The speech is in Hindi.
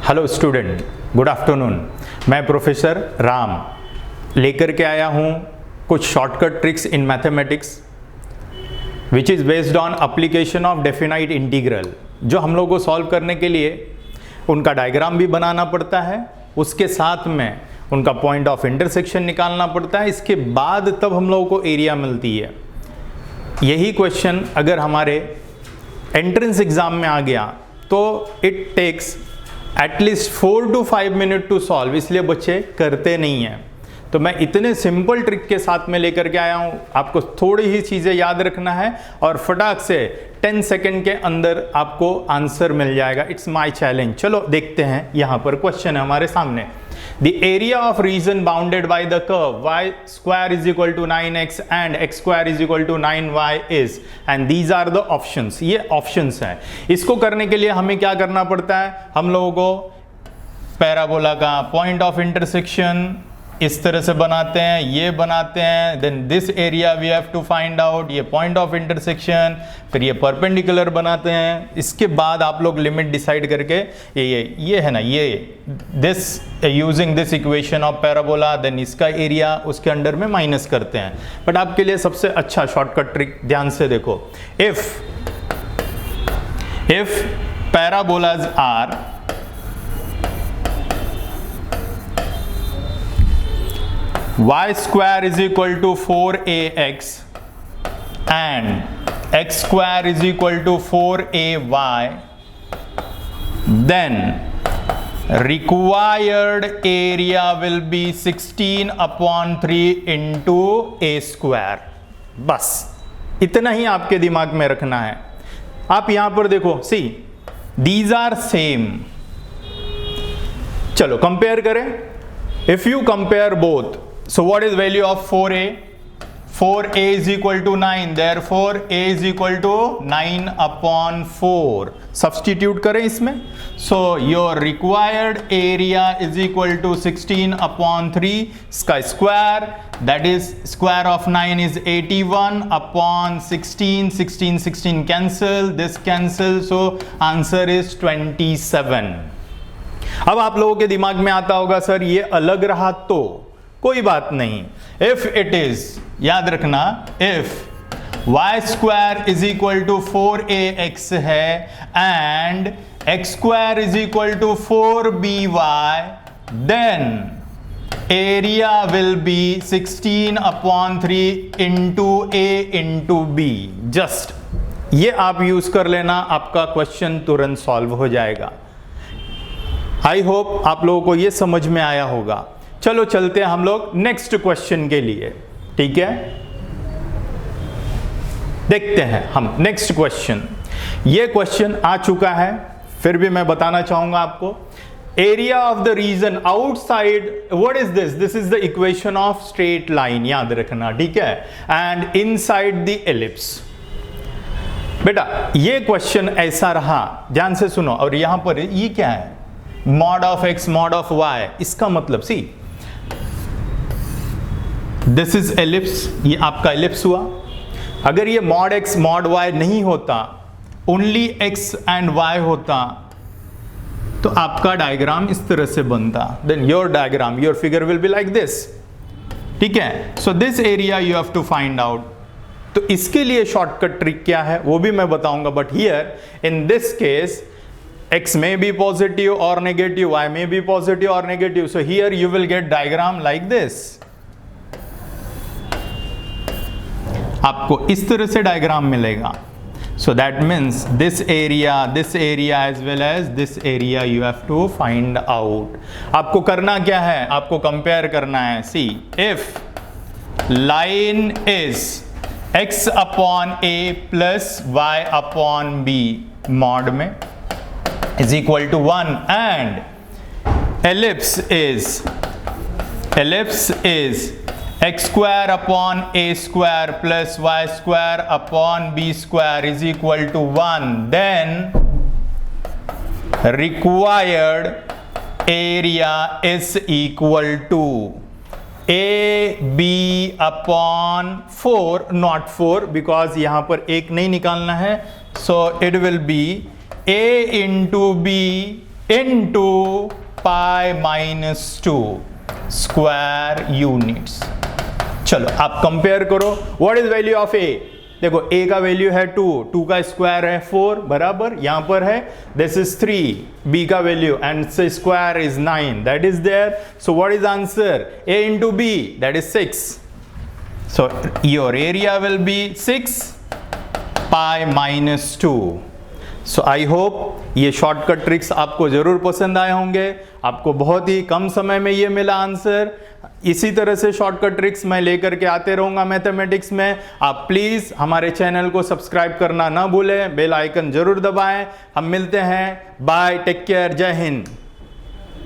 Hello student, good afternoon. मैं प्रोफेसर राम लेकर के आया हूँ कुछ shortcut tricks in mathematics which is based on application of definite integral. जो हम लोग को सॉल्व करने के लिए उनका डायग्राम भी बनाना पड़ता है, उसके साथ में उनका पॉइंट ऑफ इंटरसेक्शन निकालना पड़ता है, इसके बाद तब हम लोगों को एरिया मिलती है। यही क्वेश्चन अगर हमारे एंट्रेंस एग्जाम में आ गया तो it takes at least 4 to 5 minute to solve, इसलिए बच्चे करते नहीं हैं। तो मैं इतने सिंपल ट्रिक के साथ में लेकर के आया हूँ, आपको थोड़ी ही चीज़ें याद रखना है और फटाक से 10 सेकेंड के अंदर आपको आंसर मिल जाएगा। It's my challenge. चलो देखते हैं, यहाँ पर क्वेश्चन है हमारे सामने। The area of region bounded by the curve y square is equal to 9x and x square is equal to 9y is, and these are the options। ये options हैं। इसको करने के लिए हमें क्या करना पड़ता है? हम लोगों को पैराबोला का पॉइंट ऑफ इंटरसेक्शन इस तरह से बनाते हैं, ये बनाते हैं, then this area we have to find out, ये पॉइंट ऑफ इंटरसेक्शन, फिर ये परपेंडिकुलर बनाते हैं। इसके बाद आप लोग लिमिट डिसाइड करके ये है ना, ये this using this equation of parabola, then इसका एरिया उसके अंडर में माइनस करते हैं। बट आपके लिए सबसे अच्छा शॉर्टकट ट्रिक ध्यान से देखो। If parabolas are y square is equal to 4ax and x square is equal to 4ay, then required area will be 16/3 into a square। बस इतना ही आपके दिमाग में रखना है। आप यहां पर देखो, सी these are same। चलो कंपेयर करें। if you compare both, so what is value of 4a? 4a is equal to 9, therefore a is equal to 9/4। substitute करें इसमें, so your required area is equal to 16/3 इसका square, that is square of 9 is 81/16, 16 cancel, this cancel, so answer is 27। अब आप लोगों के दिमाग में आता होगा सर ये अलग रहा तो कोई बात नहीं। इफ इट इज, याद रखना, if y square is equal to 4ax है and x square is equal to 4by, then area will be 16/3 into a into b। Just ये आप यूज कर लेना, आपका क्वेश्चन तुरंत सॉल्व हो जाएगा। आई होप आप लोगों को ये समझ में आया होगा। चलो चलते हैं हम लोग नेक्स्ट क्वेश्चन के लिए, ठीक है? देखते हैं हम नेक्स्ट क्वेश्चन। ये क्वेश्चन आ चुका है, फिर भी मैं बताना चाहूंगा आपको। Area of the region outside, what is this? This is the equation of straight line, याद रखना, ठीक है? And inside the ellipse. बेटा ये क्वेश्चन ऐसा रहा, ध्यान से सुनो। और यहां पर ये क्या है? Mod of x mod of y। इसका मतलब सी दिस इज एलिप्स, ये आपका एलिप्स हुआ। अगर ये मॉड x मॉड y नहीं होता, ओनली x एंड y होता, तो आपका डायग्राम इस तरह से बनता। Then your diagram, your figure will be like this, ठीक है? So this area you have to find out. तो इसके लिए शॉर्टकट ट्रिक क्या है वो भी मैं बताऊंगा। But here in this case x may be positive or negative, y may be positive or negative, so here you will get diagram like this। आपको इस तरह से डायग्राम मिलेगा। so that means this area as well as this area you have to find out। आपको करना क्या है? आपको कंपेयर करना है। see if line is x/a plus y/b mod में is equal to 1 and ellipse is x square upon a square plus y square upon b square is equal to 1, then required area is equal to ab upon 4, not 4 because यहां पर एक नहीं निकालना है, so it will be a into b into pi minus 2 square units. चलो आप कंपेयर करो, व्हाट इज वैल्यू ऑफ ए? देखो a का वैल्यू है 2 का स्क्वायर है 4 बराबर, यहां पर है दिस इज 3, b का value and square is 9, that is there. So what is answer? a into b, that is 6। So your area will be 6 pi minus 2। So I hope ये शॉर्टकट ट्रिक्स आपको जरूर पसंद आए होंगे, आपको बहुत ही कम समय में ये मिला आंसर। इसी तरह से शॉर्टकट ट्रिक्स मैं लेकर के आते रहूंगा मैथमेटिक्स में। आप प्लीज हमारे चैनल को सब्सक्राइब करना ना भूलें, बेल आइकन जरूर दबाएं। हम मिलते हैं, बाय, टेक केयर, जय हिंद।